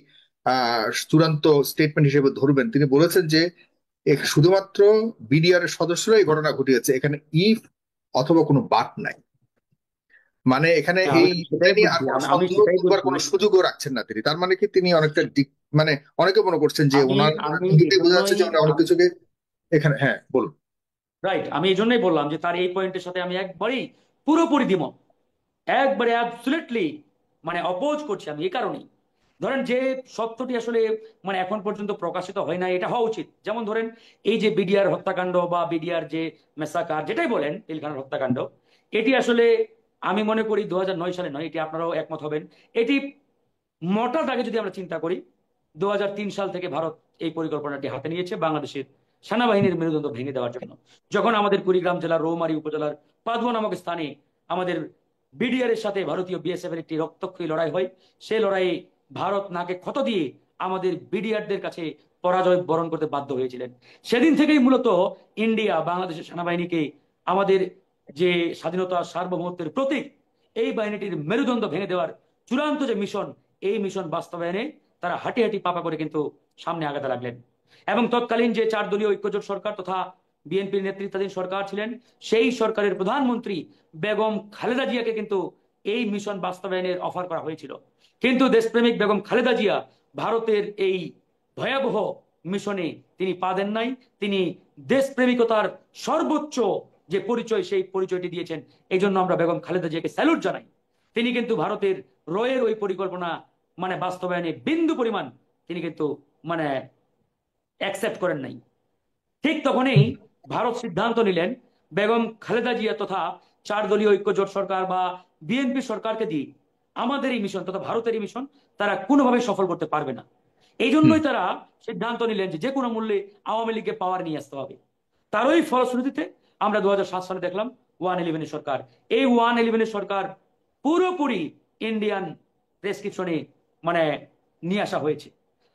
চূড়ান্ত স্টেটমেন্ট হিসেবে ধরবেন। তিনি বলেছেন যে শুধুমাত্র বিডিআর এর সদস্যরা এই ঘটনা ঘটিয়েছে, এখানে ইফ অথবা কোনো বাট নাই। মানে এখানে হ্যাঁ, এই আমি এটা সেটাই নিয়ে আর বলছি, কোনো আমি সন্দেহ সেটাই করবার বলছি। কোনো সুযোগও রাখছেন না তিনি। তার মানে কি তিনি অনেকটা মানে অনেকে মনে করছেন যে আমি ওনার আমি ইঙ্গিতে বোঝা যাচ্ছে এজন্যই যে উনি অনেক কিছুকে এখানে। হ্যাঁ, বলুন। রাইট, আমি এই জন্যই বললাম যে তার এই পয়েন্টের সাথে আমি একবারেই পুরোপুরি দ্বিমত, একবারে অ্যাবসলিউটলি মানে অপোজ করছি আমি। এই কারণেই ধরেন যে সত্যটি আসলে মানে এখন পর্যন্ত প্রকাশিত হয় না, এটা হওয়া উচিত। যেমন ধরেন এই যে বিডিআর হত্যাকাণ্ড বা বিডিআর যে মেসাকার যেটাই বলেন, পিলখানার হত্যাকাণ্ড, এটি আসলে আমি মনে করি 2009 সালে নয়, এটি আপনারাও একমত হবেন। এটি মোটা দাগে যদি আমরা চিন্তা করি, 2003 সাল থেকে ভারত এই পরিকল্পনাটি হাতে নিয়েছে বাংলাদেশের সেনাবাহিনীর মেরুদণ্ড ভেঙে দেওয়ার জন্য। যখন আমাদের কুড়িগ্রাম জেলার রৌমারী উপজেলার পাদুয়া নামক স্থানে আমাদের বিডিআর এর সাথে ভারতীয় বিএসএফ এর একটি রক্তক্ষয়ী লড়াই হয়, সেই লড়াইয়ে ভারত নাকে ক্ষত দিয়ে আমাদের বিডিআরদের কাছে পরাজয় বরণ করতে বাধ্য হয়েছিলেন। সেদিন থেকেই মূলত ইন্ডিয়া বাংলাদেশের সেনাবাহিনীকে আমাদের যে স্বাধীনতা সার্বভৌমত্বের প্রতীক, এই বাহিনীটির মেরুদণ্ড ভেঙে দেওয়ার চূড়ান্ত যে মিশন, এই মিশন বাস্তবায়নে তারা হাঁটি হাঁটি পাপা করে কিন্তু সামনে আগাতে লাগলেন। এবং তৎকালীন যে 4 দলীয় ঐক্যজোট সরকার তথা বিএনপির নেতৃত্বাধীন সরকার ছিলেন, সেই সরকারের প্রধানমন্ত্রী বেগম খালেদা জিয়াকে কিন্তু এই মিশন বাস্তবায়নের অফার করা হয়েছিল। কিন্তু দেশপ্রেমিক বেগম খালেদা জিয়া ভারতের এই ভয়াবহ মিশনে তিনি পা দেন নাই। তিনি দেশপ্রেমিকতার সর্বোচ্চ যে পরিচয়, সেই পরিচয়টি দিয়েছেন। এই জন্য আমরা বেগম খালেদা জিয়াকে স্যালুট জানাই। তিনি কিন্তু ভারতের রয়ের ওই পরিকল্পনা মানে বাস্তবায়নে বিন্দু পরিমাণ তিনি কিন্তু মানে অ্যাকসেপ্ট করেন নাই। ঠিক তখনই ভারত সিদ্ধান্ত নিলেন বেগম খালেদা জিয়া তথা 4 দলীয় ঐক্যজোট সরকার বা বিএনপি সরকারকে দিয়ে আমাদের এই মিশন তথা ভারতের এই মিশন তারা কোনোভাবে সফল করতে পারবে না। এই হুম, জন্যই তারা সিদ্ধান্ত নিলেন যে কোনো মূল্যে আওয়ামী লীগকে পাওয়ার নিয়ে আসতে হবে। তারই ফলশ্রুতিতে আমরা 2007 সালে দেখলাম 111 সরকার। এই 111 সরকার পুরোপুরি ইন্ডিয়ান প্রেসক্রিপশনে মানে নিয়ে আসা হয়েছে।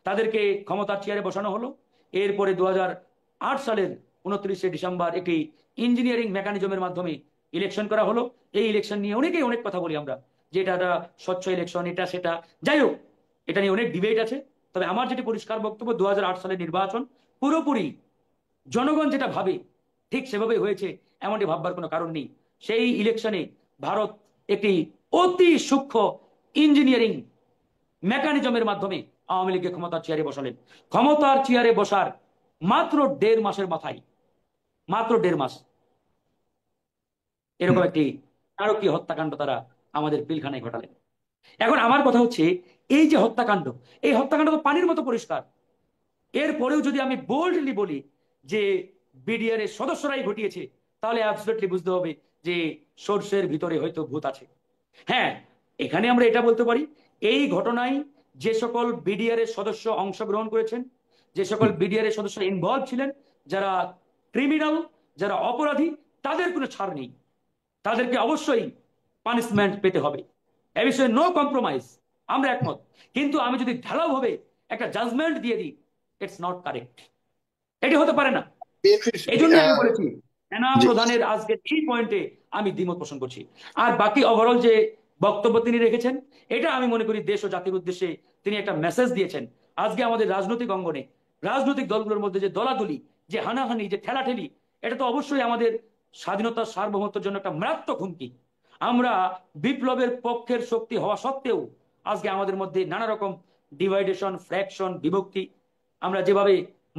তাদেরকে ক্ষমতার চেয়ারে বসানো হলো। এরপরে 2008 সালের 29শে ডিসেম্বর একটি ইঞ্জিনিয়ারিং মেকানিজমের মাধ্যমে ইলেকশন করা হলো। এই ইলেকশন নিয়ে অনেকেই অনেক কথা বলি আমরা, যে এটা একটা স্বচ্ছ ইলেকশন, এটা সেটা, যাই হোক এটা নিয়ে অনেক ডিবেট আছে। তবে আমার যেটি পরিষ্কার বক্তব্য, 2008 সালের নির্বাচন পুরোপুরি জনগণ যেটা ভাবে ঠিক সেভাবে হয়েছে, এমনটি ভাববার কোনো কারণ নেই। সেই ইলেকশনে ভারত একটি অতি সূক্ষ্ম ইঞ্জিনিয়ারিং মেকানিজমের মাধ্যমে আওয়ামী লীগকে ক্ষমতার চেয়ারে বসালেন। ক্ষমতার চেয়ারে বসার মাত্র 1.5 মাসের মাথায়, মাত্র 1.5 মাস এরকম একটি নারকীয় হত্যাকাণ্ড তারা আমাদের পিলখানায় ঘটালেন। এখন আমার কথা হচ্ছে, এই যে হত্যাকাণ্ড, এই হত্যাকাণ্ড তো পানির মতো পরিষ্কার। এরপরেও যদি আমি বোল্ডলি বলি যে বিডিআর এর সদস্যরাই ঘটিয়েছে, তাহলে অ্যাবসলিউটলি বুঝতে হবে যে সর্ষের ভিতরে হয়তো ভূত আছে। হ্যাঁ, এখানে আমরা এটা বলতে পারি, এই ঘটনায় যে সকল বিডিআর এর সদস্য অংশগ্রহণ করেছেন, যে সকল বিডিআর এর সদস্য ইনভলভ ছিলেন, যারা ক্রিমিনাল, যারা অপরাধী, তাদের কোনো ছাড় নেই, তাদেরকে অবশ্যই পানিশমেন্ট পেতে হবে। এ বিষয়ে নো কম্প্রোমাইজ, আমরা একমত। কিন্তু আমি যদি ঢালাও ভাবে একটা জাজমেন্ট দিয়ে দিই, ইটস নট কারেক্ট, এটি হতে পারে না। এই জন্য আমি বলেছি সেনা প্রধানের আজকে এই পয়েন্টে আমি দ্বিমত পোষণ করছি। আর বাকি ওভারঅল যে বক্তব্য তিনি রেখেছেন, এটা আমি মনে করি দেশ ও জাতির উদ্দেশ্যে তিনি একটা মেসেজ দিয়েছেন। আজকে আমাদের রাজনৈতিক অঙ্গনে রাজনৈতিক দলগুলোর মধ্যে যে দলাদলি, যে হানাহানি, যে ঠেলাঠেলি, এটা তো অবশ্যই আমাদের স্বাধীনতার সার্বভৌমত্বের জন্য একটা মারাত্মক হুমকি। আমরা বিপ্লবের পক্ষের শক্তি হওয়া সত্ত্বেও আজকে আমাদের মধ্যে নানা রকম ডিভাইডেশন, ফ্র্যাকশন, বিভক্তি, আমরা যেভাবে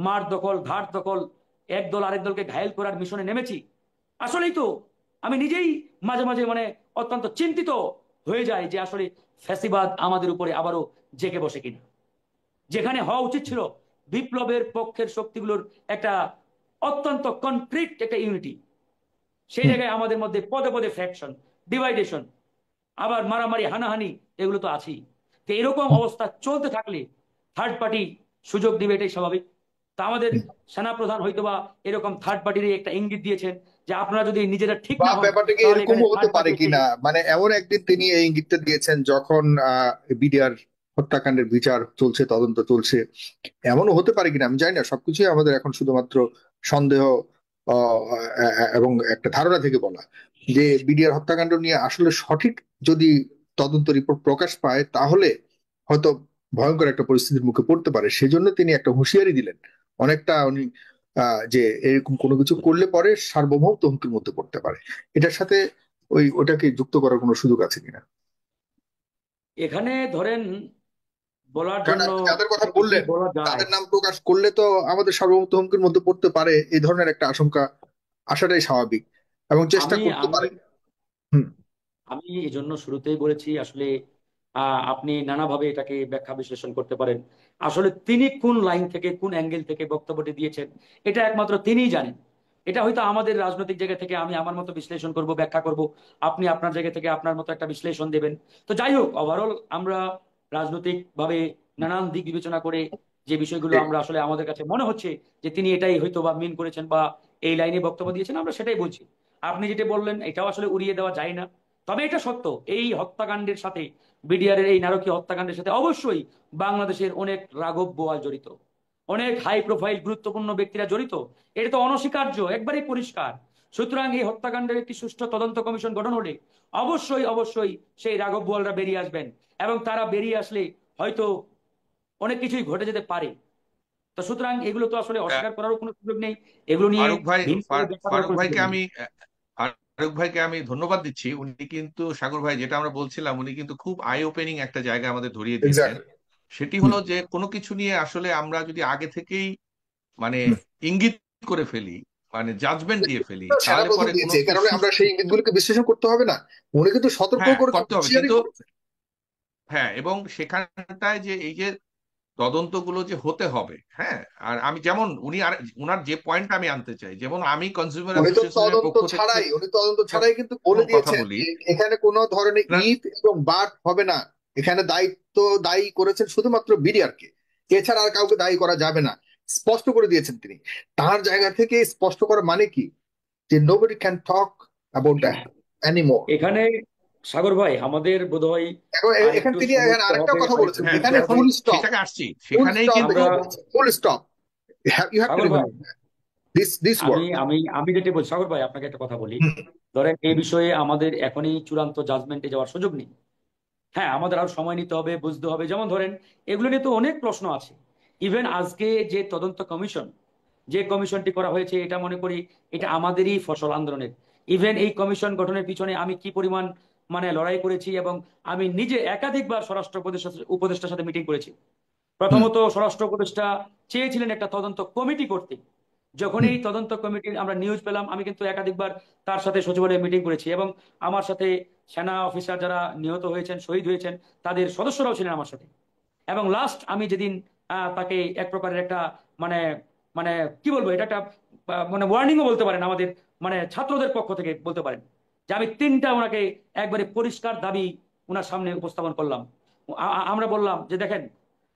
মার দখল, ঘাট দখল, এক দল আরেক দলকে ঘায়েল করার মিশনে নেমেছি, আসলেই তো আমি নিজেই মাঝে মাঝে অত্যন্ত চিন্তিত হয়ে যায় যে আসলে ফ্যাসিবাদ আমাদের উপরে আবারও জেগে বসে কিনা। যেখানে হওয়া উচিত ছিল বিপ্লবের পক্ষের শক্তিগুলোর একটা অত্যন্ত কনক্রিট একটা ইউনিটি, সেই জায়গায় আমাদের মধ্যে পদে পদে ফ্র্যাকশন, ডিভাইডেশন, আবার মারামারি, হানাহানি, এগুলো তো আছেই। তো এরকম অবস্থা চলতে থাকলে থার্ড পার্টি সুযোগ দিবে, এটাই স্বাভাবিক। তা আমাদের সেনাপ্রধান হয়তোবা এরকম থার্ড পার্টির একটা ইঙ্গিত দিয়েছেন যে আপনারা যদি নিজেরা ঠিক বা না হন, ব্যাপারটা কি তাহলে এরকম এখানে হতে থার্ড পারে পার্টি। কিনা, মানে এমন একদিন তিনি এই ইঙ্গিতটা দিয়েছেন যখন বিডিআর হত্যাকাণ্ডের বিচার চলছে, তদন্ত চলছে, এমনও হতে পারে কিনা আমি জানি না। সবকিছুই আমাদের এখন শুধুমাত্র সন্দেহ এবং একটা ধারণা থেকে বলা। যে বিডিআর হত্যাকাণ্ড নিয়ে আসলে সঠিক যদি তদন্ত রিপোর্ট প্রকাশ পায়, তাহলে হয়তো ভয়ঙ্কর একটা পরিস্থিতির মুখে পড়তে পারে। সেজন্য তিনি একটা হুঁশিয়ারি দিলেন অনেকটা উনি, যে এরকম কোনো কিছু করলে পরে সার্বভৌমত্ব হুমকির মধ্যে পড়তে পারে। এটার সাথে ওটাকে যুক্ত করার কোনো সুযোগ আছে কিনা? এখানে ধরেন বলার কারণ জন্য আপনি যাদের কথা বললেন বলা যায়, তাদের নাম প্রকাশ করলে তো আমাদের সার্বভৌমত্ব হুমকির মধ্যে পড়তে পারে, এই ধরনের একটা আশঙ্কা আসাটাই স্বাভাবিক এবং চেষ্টা আমি করতে আমি পারে। হুম। আমি এই জন্য শুরুতেই বলেছি আসলে আপনি নানাভাবে এটাকে ব্যাখ্যা বিশ্লেষণ করতে পারেন। আসলে তিনি কোন লাইন থেকে, কোন অ্যাঙ্গেল থেকে বক্তব্যটি দিয়েছেন, এটা একমাত্র তিনিই জানেন। এটা হয়তো আমাদের রাজনৈতিক জায়গা থেকে আমি আমার মতো বিশ্লেষণ করব, ব্যাখ্যা করব, আপনি আপনার জায়গা থেকে আপনার মতো একটা বিশ্লেষণ দেবেন। তো যাই হোক, ওভারঅল আমরা রাজনৈতিক ভাবে নানান দিক বিবেচনা করে যে বিষয়গুলো আমরা আসলে আমাদের কাছে মনে হচ্ছে যে তিনি এটাই হয়তো বা মিন করেছেন বা এই লাইনে বক্তব্য দিয়েছেন, আমরা সেটাই বলছি। আপনি যেটা বললেন এটাও আসলে উড়িয়ে দেওয়া যায় না। তবে এটা সত্য, এই হত্যাকাণ্ডের সাথে, বিডিআর এর এই নারকীয় হত্যাকাণ্ডের সাথে অবশ্যই বাংলাদেশের অনেক রাঘব বোয়াল জড়িত, অনেক হাই প্রোফাইল গুরুত্বপূর্ণ ব্যক্তিরা জড়িত। এটা তো অনস্বীকার্য, একবারেই পরিষ্কার। সুতরাং এই হত্যাকাণ্ডের একটি সুষ্ঠু তদন্ত কমিশন গঠন হলে অবশ্যই অবশ্যই সেই রাঘব বোয়ালরা বেরিয়ে আসবেন, এবং তারা বেরিয়ে আসলে হয়তো অনেক কিছুই ঘটে যেতে পারে। তো সুতরাং এগুলো তো আসলে অস্বীকার করারও কোনো সুযোগ নেই, এগুলো নিয়ে ফারুক ভাই, ভিন্ন ব্যাখ্যা করার ফারুক কোনো ভাইকে সুযোগ নেই। আমি ফারুক ভাইকে আমি ধন্যবাদ দিচ্ছি। উনি কিন্তু, সাগর ভাই যেটা আমরা বলছিলাম, উনি কিন্তু খুব আই ওপেনিং একটা জায়গা আমাদের ধরিয়ে দিয়েছেন। এক্স্যাক্টলি। সেটি হলো যে কোনো কিছু নিয়ে আসলে আমরা যদি আগে থেকেই মানে ইঙ্গিত করে ফেলি, মানে জাজমেন্ট দিয়ে ফেলি, তাহলে সেনাপ্রধান পরে কোনো দিয়েছে, এই কিছু কারণে আমরা সেই ইঙ্গিতগুলোকে বিশ্লেষণ করতে হবে না। উনি কিন্তু সতর্ক হ্যাঁ করেছেন, করতে হবে, হুঁশিয়ারি কিন্তু করেছেন। হ্যাঁ, এবং সেখানটায় যে এই যে তদন্তগুলো যে হতে হবে, হ্যাঁ। আর আমি যেমন উনি আর উনার যে পয়েন্ট আমি আনতে চাই, যেমন আমি কনজিউমার অ্যাসোসিয়েশনের পক্ষ থেকে উনি তদন্ত ছাড়াই কিন্তু বলে কথা দিয়েছেন বলি। যে এখানে কোনো ধরনের না, ইট এবং বাট হবে না। এখানে দায়ী করেছেন শুধুমাত্র বিডিআর কে, এছাড়া আর কাউকে দায়ী করা যাবে না, স্পষ্ট করে দিয়েছেন তিনি। তার জায়গা থেকে স্পষ্ট করা মানে কি, যে nobody can talk about that anymore. এখানে সাগর ভাই আমাদের বোধহয় এখন আর এখানে একটু তিনি সময় আরেকটা হবে, কথা আর একটু বলেছেন, হ্যাঁ, বুঝতে এখানে হবে। ফুল স্টপ, সেটাকে আসছি, সেখানেই কিন্তু আমরা full stop, you have to Sagar ভাই, রিমেম্বার দিস আমি ওয়ার্ড। আমি আমি যেটা বলছি সাগর ভাই, আপনাকে একটা কথা বলি। ধরেন এই বিষয়ে আমাদের এখনই চূড়ান্ত জাজমেন্টে যাওয়ার সুযোগ নেই। হ্যাঁ, আমাদের আরো সময় নিতে হবে, বুঝতে হবে। যেমন ধরেন এগুলো নিয়ে তো অনেক প্রশ্ন আছে। ইভেন আজকে যে তদন্ত কমিশন, যে কমিশনটি করা হয়েছে, এটা মনে করি এটা আমাদেরই ফসল আন্দোলনের। ইভেন এই কমিশন গঠনের পিছনে আমি কি পরিমাণ লড়াই করেছি, এবং আমি নিজে একাধিকবার স্বরাষ্ট্র উপদেষ্টার সাথে মিটিং করেছি। প্রথমত স্বরাষ্ট্র উপদেষ্টা চেয়েছিলেন একটা তদন্ত কমিটি করতে। যখন এই তদন্ত কমিটির আমরা নিউজ পেলাম, আমি কিন্তু একাধিকবার তার সাথে সচিবালয়ে মিটিং করেছি, এবং আমার সাথে সেনা অফিসার যারা নিহত হয়েছেন, শহীদ হয়েছেন, তাদের সদস্যরাও ছিলেন আমার সাথে। এবং লাস্ট আমি যেদিন তাকে এক প্রকারের একটা মানে মানে কি বলবো, এটা একটা মানে ওয়ার্নিংও বলতে পারেন, আমাদের মানে ছাত্রদের পক্ষ থেকে বলতে পারেন, যে আমি 3টা ওনাকে একবারে পরিষ্কার দাবি ওনার সামনে উপস্থাপন করলাম। আমরা বললাম যে দেখেন,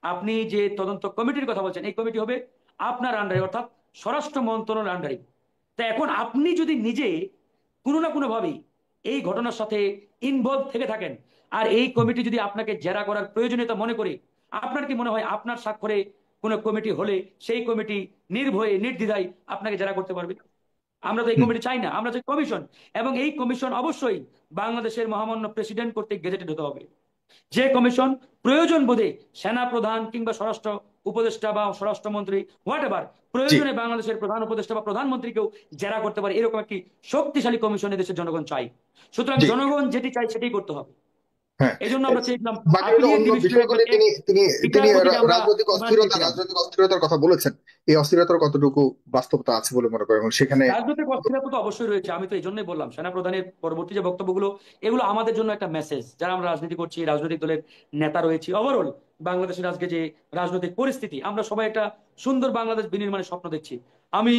আপনি যে তদন্ত কমিটির কথা বলছেন, এই কমিটি হবে আপনার আন্ডারে, অর্থাৎ স্বরাষ্ট্র মন্ত্রণালয়ের আন্ডারে। তা এখন আপনি যদি নিজে কোনো না কোনো ভাবে এই ঘটনার সাথে ইনভলভ থেকে থাকেন, আর এই কমিটি যদি আপনাকে জেরা করার প্রয়োজনীয়তা মনে করে, আপনার কি মনে হয় আপনার স্বাক্ষরে কোনো কমিটি হলে সেই কমিটি নির্ভয়ে নির্দ্বিধায় আপনাকে জেরা করতে পারবে? আমরা তো এই কমিটি চাই না, আমরা চাই কমিশন। এবং এই কমিশন অবশ্যই বাংলাদেশের মহামান্য প্রেসিডেন্ট কর্তৃক গেজেটেড হতে হবে। যে কমিশন প্রয়োজন বোধে সেনা প্রধান কিংবা স্বরাষ্ট্র উপদেষ্টা বা স্বরাষ্ট্রমন্ত্রী হোয়াট এভার প্রয়োজনে বাংলাদেশের প্রধান উপদেষ্টা বা প্রধানমন্ত্রীকেও জেরা করতে পারে, এরকম একটি শক্তিশালী কমিশন দেশের জনগণ চাই। সুতরাং জনগণ যেটি চাই সেটাই করতে হবে। এই জন্য আমরা চেয়েছিলাম রাজনৈতিক অস্থিরতার কথা বলেছেন, এই অস্থিরতার কতটুকু বাস্তবতা আছে বলে মনে করেন সেখানে? রাজনৈতিক অস্থিরতা তো অবশ্যই রয়েছে। আমি তো এই জন্যই বললাম, সেনা প্রধানের পরবর্তী যে বক্তব্যগুলো, এগুলো আমাদের জন্য একটা মেসেজ, যারা আমরা রাজনীতি করছি, রাজনৈতিক দলের নেতা রয়েছি। ওভারঅল বাংলাদেশের আজকে যে রাজনৈতিক পরিস্থিতি, আমরা সবাই একটা সুন্দর বাংলাদেশ বিনির্মাণের স্বপ্ন দেখছি। আমি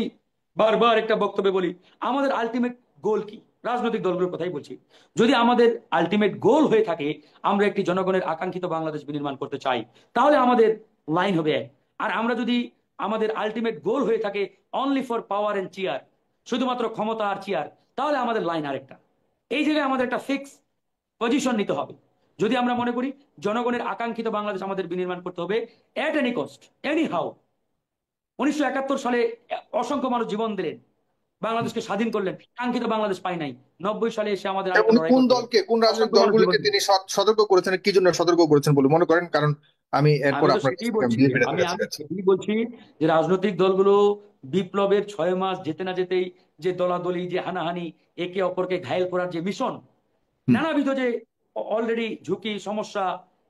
বারবার একটা বক্তব্যে বলি, আমাদের আলটিমেট গোল কি? রাজনৈতিক দলগুলোর কথাই বলছি। যদি আমাদের আলটিমেট গোল হয়ে থাকে আমরা একটি জনগণের আকাঙ্ক্ষিত বাংলাদেশ বিনির্মাণ করতে চাই, তাহলে আমাদের লাইন হবে এক। আর আমরা যদি আমাদের আলটিমেট গোল হয়ে থাকে only for power and chair, শুধুমাত্র ক্ষমতা আর চেয়ার, তাহলে আমাদের লাইন আরেকটা। এই জায়গায় আমাদের একটা ফিক্স পজিশন নিতে হবে। যদি আমরা মনে করি জনগণের আকাঙ্ক্ষিত বাংলাদেশ আমাদের বিনির্মাণ করতে হবে at any cost, any how. 1971 সালে অসংখ্য মানুষ জীবন দিলেন, বাংলাদেশকে স্বাধীন করলেন, কাঙ্ক্ষিত বাংলাদেশ পাই নাই। 90 সালে এসে আমাদের কোন দলকে, কোন রাজনৈতিক দলগুলোকে তিনি সতর্ক করেছেন, কি জন্য সতর্ক করেছেন বলে মনে করেন? কারণ আমি এরপর আমি বলছি যে রাজনৈতিক দলগুলো বিপ্লবের 6 মাস যেতে না যেতেই যে দলাদলি, যে হানাহানি, একে অপরকে ঘায়েল করার যে মিশন, নানাবিধ যে অলরেডি ঝুঁকি, সমস্যা,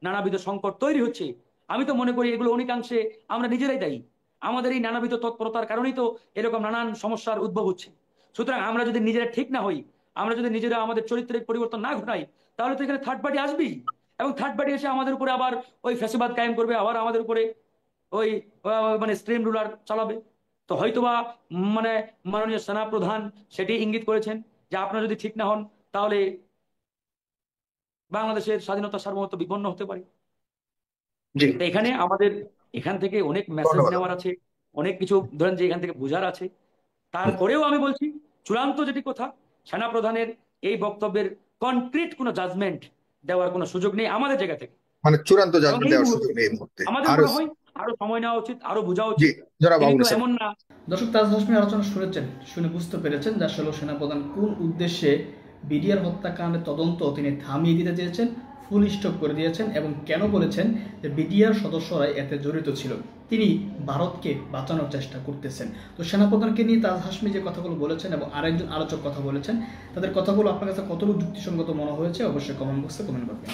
নানাবিধ সংকট তৈরি হচ্ছে, আমি তো মনে করি এগুলো অনেকাংশে আমরা নিজেরাই দায়ী। আমাদের এই নানাবিধ তৎপরতার কারণেই তো এরকম নানান সমস্যার উদ্ভব হচ্ছে। সুতরাং আমরা যদি নিজেরা ঠিক না হই, আমরা যদি নিজেরা আমাদের চরিত্রের পরিবর্তন না ঘটাই, তাহলে তো এখানে থার্ড পার্টি আসবেই, এবং থার্ড পার্টি এসে আমাদের উপরে আবার ওই ফ্যাসিবাদ কায়েম করবে, আবার আমাদের উপরে ওই মানে স্ট্রিম রুলার চালাবে। তো হয়তোবা মানে মাননীয় সেনা প্রধান সেটি ইঙ্গিত করেছেন যে আপনারা যদি ঠিক না হন তাহলে বাংলাদেশের স্বাধীনতা সার্বভৌমত্ব বিপন্ন হতে পারে। এখানে আমাদের এখান থেকে অনেক মেসেজ নেওয়ার আছে, অনেক কিছু ধরেন যে এখান থেকে বোঝার আছে। তারপরেও আমি বলছি, চূড়ান্ত যেটি কথা, সেনা প্রধানের এই বক্তব্যের কনক্রিট কোনো জাজমেন্ট দেওয়ার কোনো সুযোগ নেই আমাদের জায়গা থেকে, মানে চূড়ান্ত জাজমেন্ট দেওয়ার সুযোগ নেই এই মুহূর্তে। আমাদের মনে হয় আরো সময় নেওয়া উচিত, আরো বোঝা উচিত। এমন না। দর্শক, তাজ হাশমি আলোচনা শুনেছেন, শুনে বুঝতে পেরেছেন যে আসলে সেনাপ্রধান কোন উদ্দেশ্যে বিডিআর হত্যাকাণ্ডের তদন্ত তিনি থামিয়ে দিতে চেয়েছেন, ফুল স্টপ করে দিয়েছেন, এবং কেন বলেছেন যে বিডিআর সদস্যরাই এতে জড়িত ছিল। তিনি ভারতকে বাঁচানোর চেষ্টা করতেছেন। তো সেনাপ্রধানকে নিয়ে তাজ হাশমি যে কথাগুলো বলেছেন এবং আরেকজন আলোচক কথা বলেছেন, তাদের কথাগুলো আপনার কাছে কতটুকু যুক্তিসঙ্গত মনে হয়েছে অবশ্যই কমেন্ট বক্সে কমেন্ট করবেন।